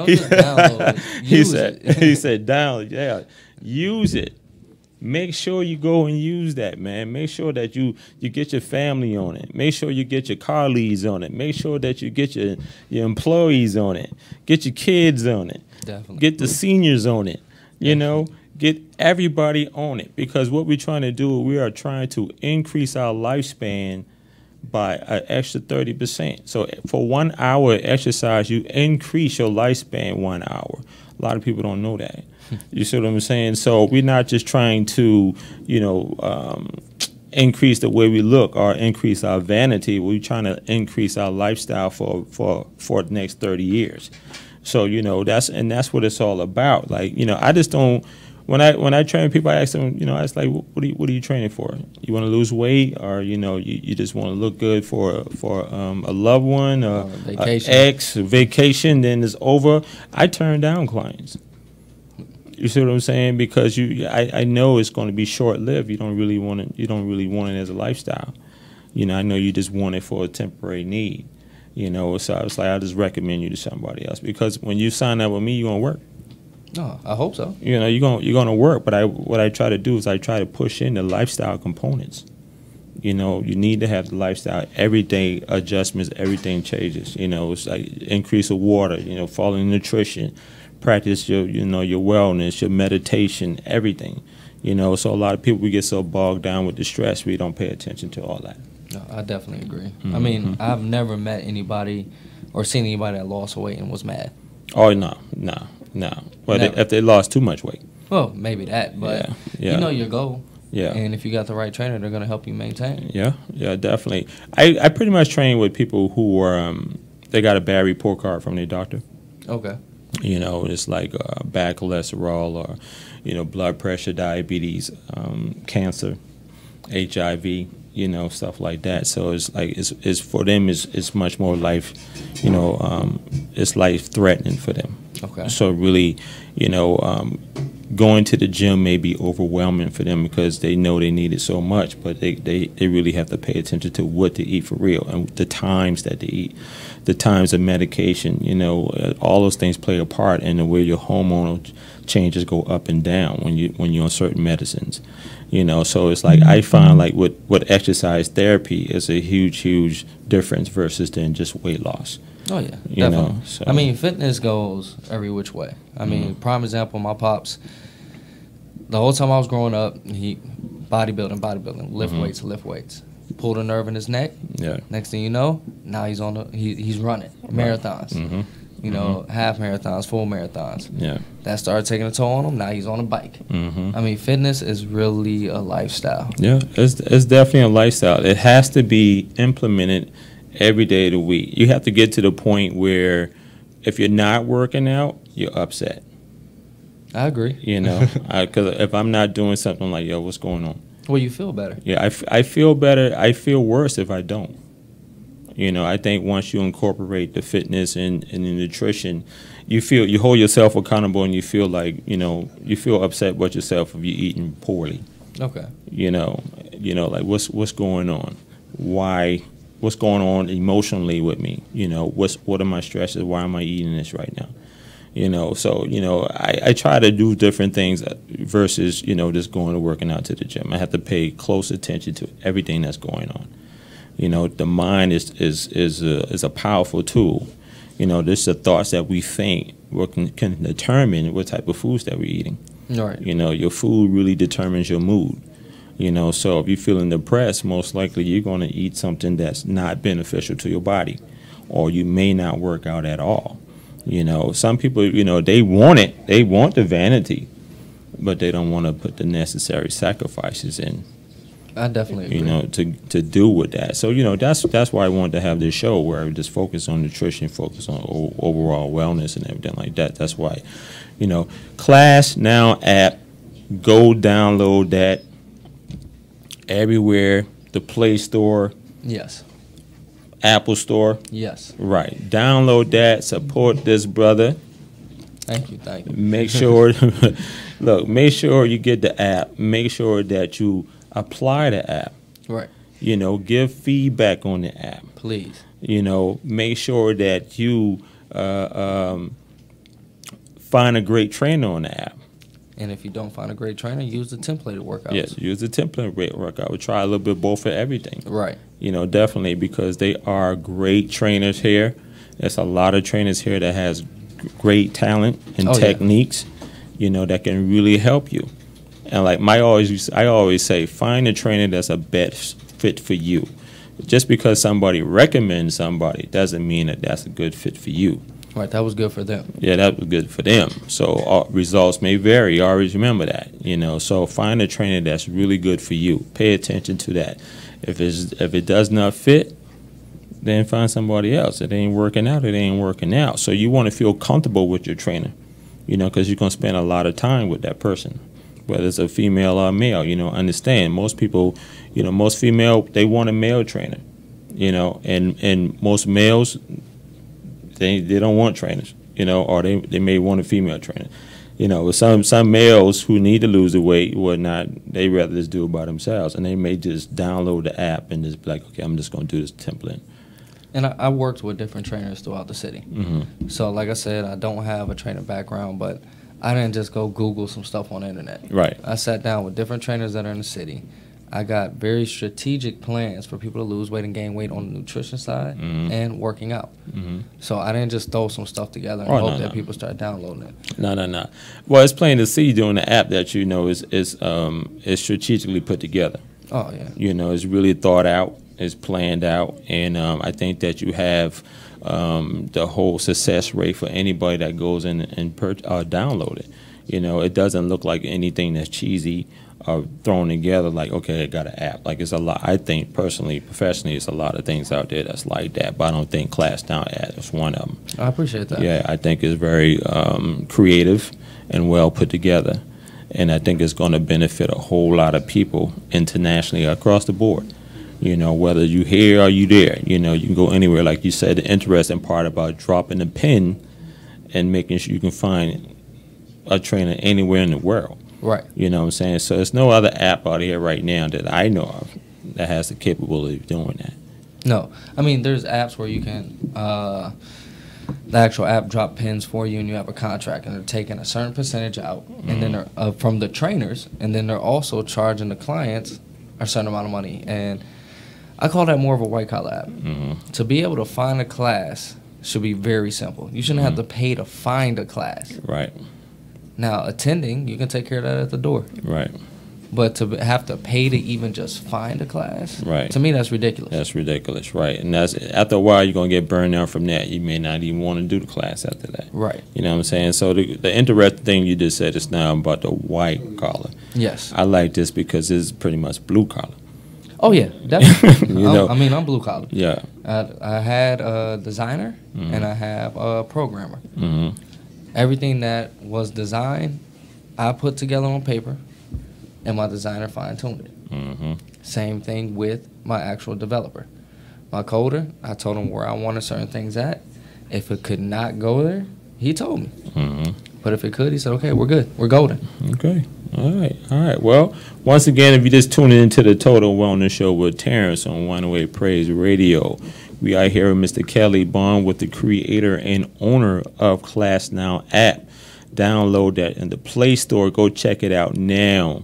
just download it. Use it. He said download. Yeah, use it. Make sure you go and use that, man. Make sure that you get your family on it. Make sure you get your colleagues on it. Make sure that you get your employees on it. Get your kids on it. Definitely. Get the seniors on it. Get everybody on it, because what we're trying to do, we are trying to increase our lifespan by an extra 30%. So for 1 hour exercise, you increase your lifespan 1 hour. A lot of people don't know that. You see what I'm saying? So we're not just trying to, increase the way we look or increase our vanity. We're trying to increase our lifestyle for the next 30 years. So that's what it's all about. Like, I just don't. When I train people, I ask them, I was like, what are you training for? You want to lose weight, or you just want to look good for a loved one, or vacation. Vacation? Then it's over. I turn down clients. You see what I'm saying? Because I know it's going to be short lived. You don't really want it. You don't really want it as a lifestyle. I know you just want it for a temporary need. So I was like, I just recommend you to somebody else, because when you sign up with me, you're gonna work. No, I hope so. You're gonna work, but what I try to do is I try to push in the lifestyle components. You need to have the lifestyle. Everything adjustments, everything changes. It's like increase of water. Following nutrition, practice your wellness, your meditation, everything. So a lot of people, we get so bogged down with the stress, we don't pay attention to all that. No, I definitely agree. I mean, I've never met anybody or seen anybody that lost weight and was mad. Oh, no. But if they lost too much weight. Well, maybe that, but you know your goal. Yeah. And if you got the right trainer, they're going to help you maintain. Yeah, definitely. I pretty much train with people who are, they got a bad report card from their doctor. Okay. It's like bad cholesterol, or, blood pressure, diabetes, cancer, HIV, stuff like that. So it's like it's for them. It's much more life, it's life threatening for them. Okay. So really, going to the gym may be overwhelming for them, because they know they need it so much, but they really have to pay attention to what to eat for real, and the times that they eat, the times of medication. All those things play a part in the way your hormonal changes go up and down when you're on certain medicines. So it's like I find like what exercise therapy is a huge difference versus than just weight loss. Oh yeah, definitely. So. I mean, fitness goes every which way. I mean, prime example, my pops. The whole time I was growing up, he bodybuilding, lift weights. Pulled a nerve in his neck. Yeah. Next thing you know, now he's running marathons. Half marathons, full marathons. Yeah. That started taking a toll on him. Now he's on a bike. I mean, fitness is really a lifestyle. Yeah, it's definitely a lifestyle. It has to be implemented every day of the week. You have to get to the point where if you're not working out, you're upset. I agree. Because if I'm not doing something, like, yo, what's going on? Well, you feel better. Yeah, I feel better. I feel worse if I don't. I think once you incorporate the fitness and the nutrition, you hold yourself accountable, and you feel like, you feel upset with yourself if you're eating poorly. Okay. Like what's going on? Why? What's going on emotionally with me? What are my stresses? Why am I eating this right now? So I try to do different things versus just going to working out to the gym. I have to pay close attention to everything that's going on. The mind is a powerful tool. This the thoughts that we think can determine what type of foods that we're eating. Right. Your food really determines your mood. So if you're feeling depressed, most likely you're going to eat something that's not beneficial to your body, or you may not work out at all. Some people, they want it. They want the vanity, but they don't want to put the necessary sacrifices in. I definitely agree. To do with that. So, that's why I wanted to have this show where I just focus on nutrition, focus on overall wellness and everything like that. That's why, You know, Class Now app, go download that everywhere. The Play Store, Yes. Apple Store. Yes. Right. Download that. Support this brother. Thank you. Thank you. Make sure, look, make sure you get the app. Make sure that you apply the app. Right. You know, give feedback on the app. Please. You know, make sure that you find a great trainer on the app. And if you don't find a great trainer, use the templated workouts. Yes, use the template workout. We try a little bit both for everything. Right. You know, definitely, because they are great trainers here. There's a lot of trainers here that has great talent and techniques, you know, that can really help you. And like I always say, find a trainer that's a best fit for you. Just because somebody recommends somebody doesn't mean that that's a good fit for you. Right, that was good for them. Yeah, that was good for them. So results may vary. Always remember that, you know. So find a trainer that's really good for you. Pay attention to that. If it does not fit, then find somebody else. It ain't working out. It ain't working out. So you want to feel comfortable with your trainer, you know, because you're gonna spend a lot of time with that person, whether it's a female or a male. You know, understand most people, you know, most female, they want a male trainer, you know, and most males, they don't want trainers, you know, or they may want a female trainer. You know, some males who need to lose the weight, whatnot, they rather just do it by themselves, and they may just download the app and just be like, okay, I'm just going to do this template. And I worked with different trainers throughout the city. Mm-hmm. So like I said, I don't have a trainer background, but I didn't just go Google some stuff on the internet. Right. I sat down with different trainers that are in the city. I got very strategic plans for people to lose weight and gain weight on the nutrition side and working out. Mm-hmm. So I didn't just throw some stuff together and hope that people start downloading it. No. Well, it's plain to see doing the app that, you know, is strategically put together. Oh, yeah. You know, it's really thought out, it's planned out, and I think that you have the whole success rate for anybody that goes in and download it. You know, it doesn't look like anything that's cheesy or thrown together like, okay, I got an app. Like, it's a lot. I think personally, professionally, it's a lot of things out there that's like that, but I don't think Class Now app is one of them. I appreciate that. Yeah, I think it's very creative and well put together, and I think it's going to benefit a whole lot of people internationally across the board. You know, whether you here or you there, you know, you can go anywhere. Like you said, the interesting part about dropping a pin and making sure you can find a trainer anywhere in the world. Right. You know what I'm saying? So there's no other app out here right now that I know of that has the capability of doing that. No. I mean, there's apps where you can, the actual app drop pins for you and you have a contract and they're taking a certain percentage out and then they're, from the trainers, and then they're also charging the clients a certain amount of money. And I call that more of a white-collar app. To be able to find a class should be very simple. You shouldn't have to pay to find a class. Right. Now, attending, you can take care of that at the door. Right. But to have to pay to even just find a class, right, to me, that's ridiculous. That's ridiculous, right. And that's after a while, you're going to get burned out from that. You may not even want to do the class after that. Right. You know what I'm saying? So the interesting thing you just said is now about the white collar. Yes. I like this because it's pretty much blue collar. Oh, yeah, definitely. You know? I mean, I'm blue collar. Yeah. I had a designer and I have a programmer. Everything that was designed, I put together on paper, and my designer fine-tuned it. Same thing with my actual developer. My coder, I told him where I wanted certain things at. If it could not go there, he told me. But if it could, he said, okay, we're good. We're golden. Okay. All right. Well, once again, if you're just tuning into the Total Wellness Show with Terrence on 108 Praise Radio, we are here with Mr. Kelly Bond, with the creator and owner of Class Now app. Download that in the Play Store. Go check it out now.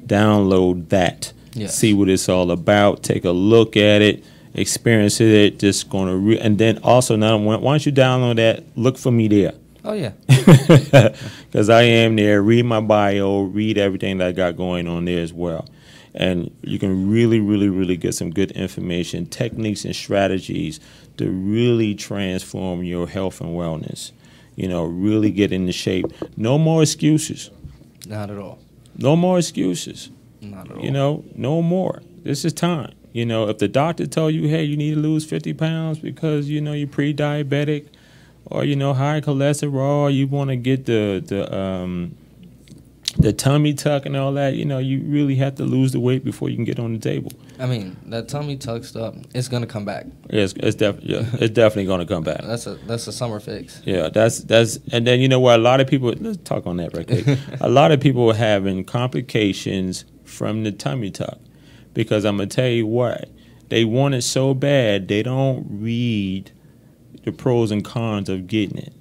Download that. Yes. See what it's all about. Take a look at it. Experience it. Just going to and then also now once you download that, look for me there. Oh, yeah. Because I am there. Read my bio. Read everything that I got going on there as well. And you can really, really, really get some good information, techniques and strategies to really transform your health and wellness. You know, really get into shape. No more excuses. Not at all. No more excuses. Not at all. You know, no more. This is time. You know, if the doctor told you, hey, you need to lose 50 pounds because, you know, you're pre-diabetic, or high cholesterol. You want to get the tummy tuck and all that. You really have to lose the weight before you can get on the table. I mean, that tummy tuck stuff, it's gonna come back. Yeah, it's definitely gonna come back. That's a summer fix. Yeah, that's and then what, a lot of people, let's talk on that right quick. A lot of people are having complications from the tummy tuck because I'm gonna tell you what, they want it so bad they don't read the pros and cons of getting it.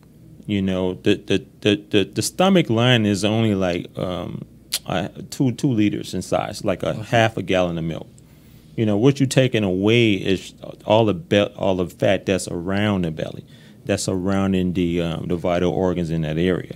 The stomach lining is only like 2 liters in size, like a half a gallon of milk. What you're taking away is all the fat that's around the belly, that's surrounding the vital organs in that area.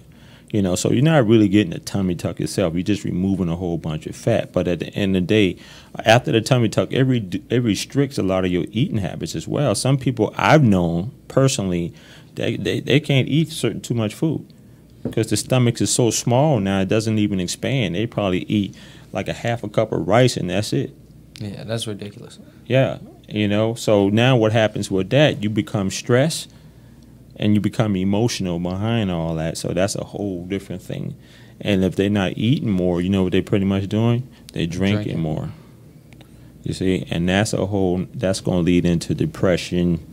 So you're not really getting a tummy tuck itself. You're just removing a whole bunch of fat. But at the end of the day, after the tummy tuck, it restricts a lot of your eating habits as well. Some people I've known personally, they can't eat too much food because the stomach is so small now it doesn't even expand. They probably eat like a half a cup of rice and that's it. Yeah, that's ridiculous. Yeah, so now what happens with that, you become stressed and you become emotional behind all that. So that's a whole different thing. And if they're not eating more, you know what they're pretty much doing? They're drinking more. You see, and that's going to lead into depression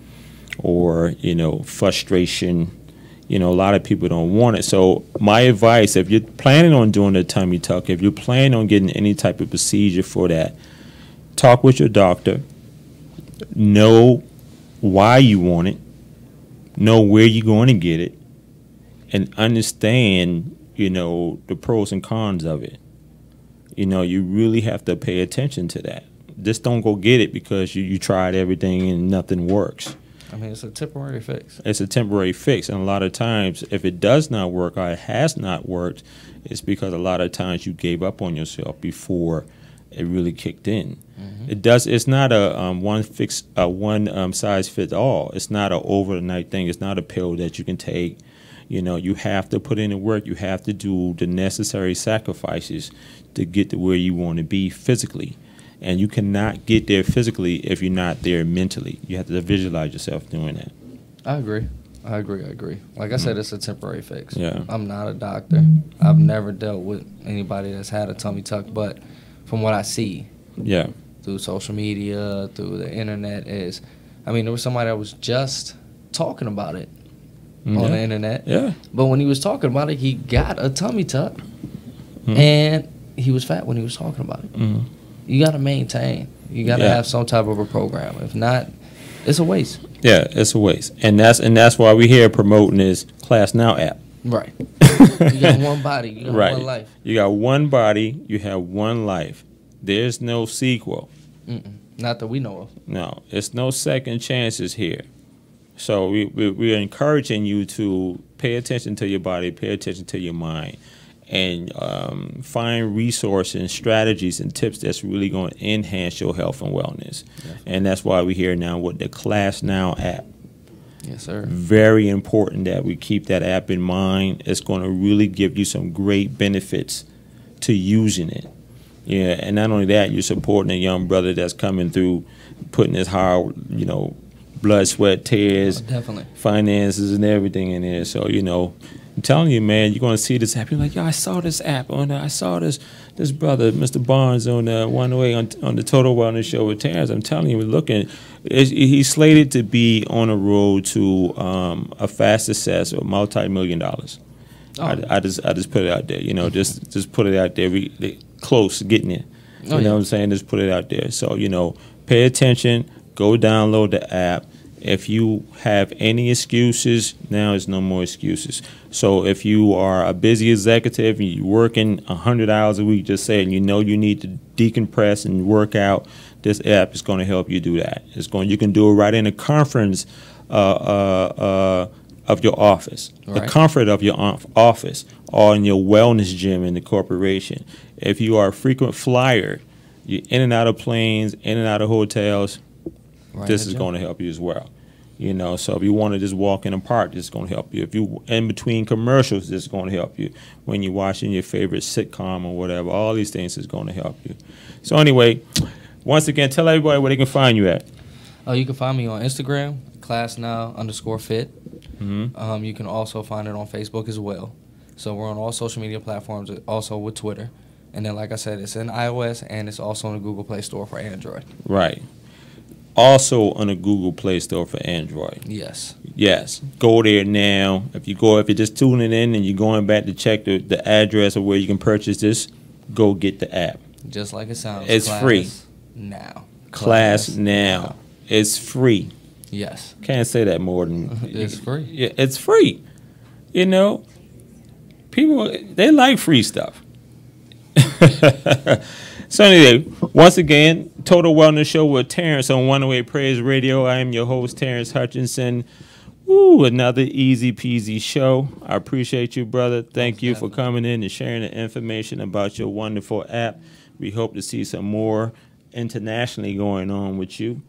or, frustration. A lot of people don't want it. So my advice, if you're planning on doing a tummy tuck, if you're planning on getting any type of procedure for that, talk with your doctor, know why you want it, know where you're going to get it, and understand, the pros and cons of it. You really have to pay attention to that. Just don't go get it because you tried everything and nothing works. I mean, it's a temporary fix. It's a temporary fix, and a lot of times, if it does not work or it has not worked, it's because a lot of times you gave up on yourself before it really kicked in. Mm-hmm. It's not a one size fits all. It's not an overnight thing. It's not a pill that you can take. You have to put in the work. You have to do the necessary sacrifices to get to where you want to be physically. And you cannot get there physically if you're not there mentally. You have to visualize yourself doing that. I agree. Like I said, it's a temporary fix. Yeah. I'm not a doctor. I've never dealt with anybody that's had a tummy tuck, but from what I see, through social media, through the internet, there was somebody that was just talking about it on the internet. Yeah. But when he was talking about it, he got a tummy tuck, and he was fat when he was talking about it. Mm-hmm. You got to maintain. You got to have some type of a program. If not, it's a waste. Yeah, it's a waste, and that's why we here promoting this Class Now app. Right. You got one body. You got one life. You got one body. You have one life. There's no sequel. Not that we know of. No, it's no second chances here. So we're encouraging you to pay attention to your body, pay attention to your mind, and find resources and strategies and tips that's really going to enhance your health and wellness. Definitely. And that's why we're here now with the Class Now app. Yes, sir. Very important that we keep that app in mind. It's going to really give you some great benefits to using it. Yeah, and not only that, you're supporting a young brother that's coming through, putting his hard, blood, sweat, tears, definitely, finances and everything in there. So, I'm telling you, man, you're going to see this app. You're like, I saw this app. I saw this brother, Mr. Barnes, on 108 on the Total Wellness Show with Terrence. I'm telling you, he's slated to be on a road to a fast success of multi-million dollars. Oh. I just put it out there. Just put it out there. We close getting it. You know what I'm saying? Just put it out there. So, pay attention. Go download the app. If you have any excuses, now is no more excuses. So if you are a busy executive and you're working 100 hours a week, just saying you need to decompress and work out, this app is going to help you do that. You can do it right in the conference of your office, right. The comfort of your office, or in your wellness gym in the corporation. If you are a frequent flyer, you're in and out of planes, in and out of hotels, right, this is going to help you as well. So if you want to just walk in a park, this is going to help you. If you in between commercials, this is going to help you. When you're watching your favorite sitcom or whatever, all these things is going to help you. So anyway, once again, tell everybody where they can find you at. You can find me on Instagram, @classnow_fit. Mm-hmm. You can also find it on Facebook as well. So we're on all social media platforms, also with Twitter. And then, like I said, it's in iOS and it's also in the Google Play Store for Android. Right. Also on the Google Play Store for Android. Yes. Yes. Go there now. If you're just tuning in and you're going back to check the address of where you can purchase this, go get the app. Just like it sounds. It's free. Now. Class now. It's free. Yes. Can't say that more than It's free. Yeah, it's free. You know, people, they like free stuff. So anyway, once again, Total Wellness Show with Terrence on 108 Praise Radio. I am your host, Terrence Hutchinson. Ooh, another easy peasy show. I appreciate you, brother. Thank you for coming in and sharing the information about your wonderful app. We hope to see some more internationally going on with you.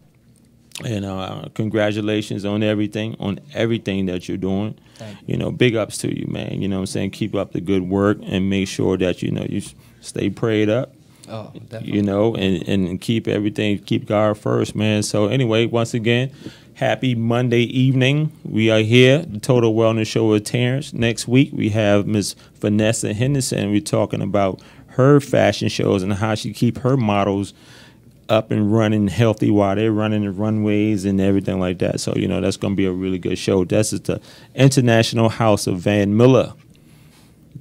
And congratulations on everything that you're doing. You know, big ups to you, man. You know what I'm saying? Keep up the good work and make sure that, you know, you stay prayed up. Oh, definitely. You know, and keep God first, man. So anyway, once again, happy Monday evening. We are here, the Total Wellness Show with Terrence. Next week, we have Miss Vanessa Henderson. We're talking about her fashion shows and how she keep her models up and running healthy while they're running the runways and everything like that. So, you know, that's going to be a really good show. This is the International House of Van Miller.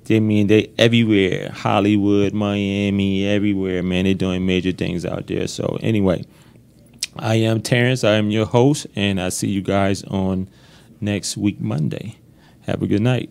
They everywhere, Hollywood, Miami, everywhere, man. They're doing major things out there. So anyway, I am Terrence. I am your host, and I see you guys on next week, Monday. Have a good night.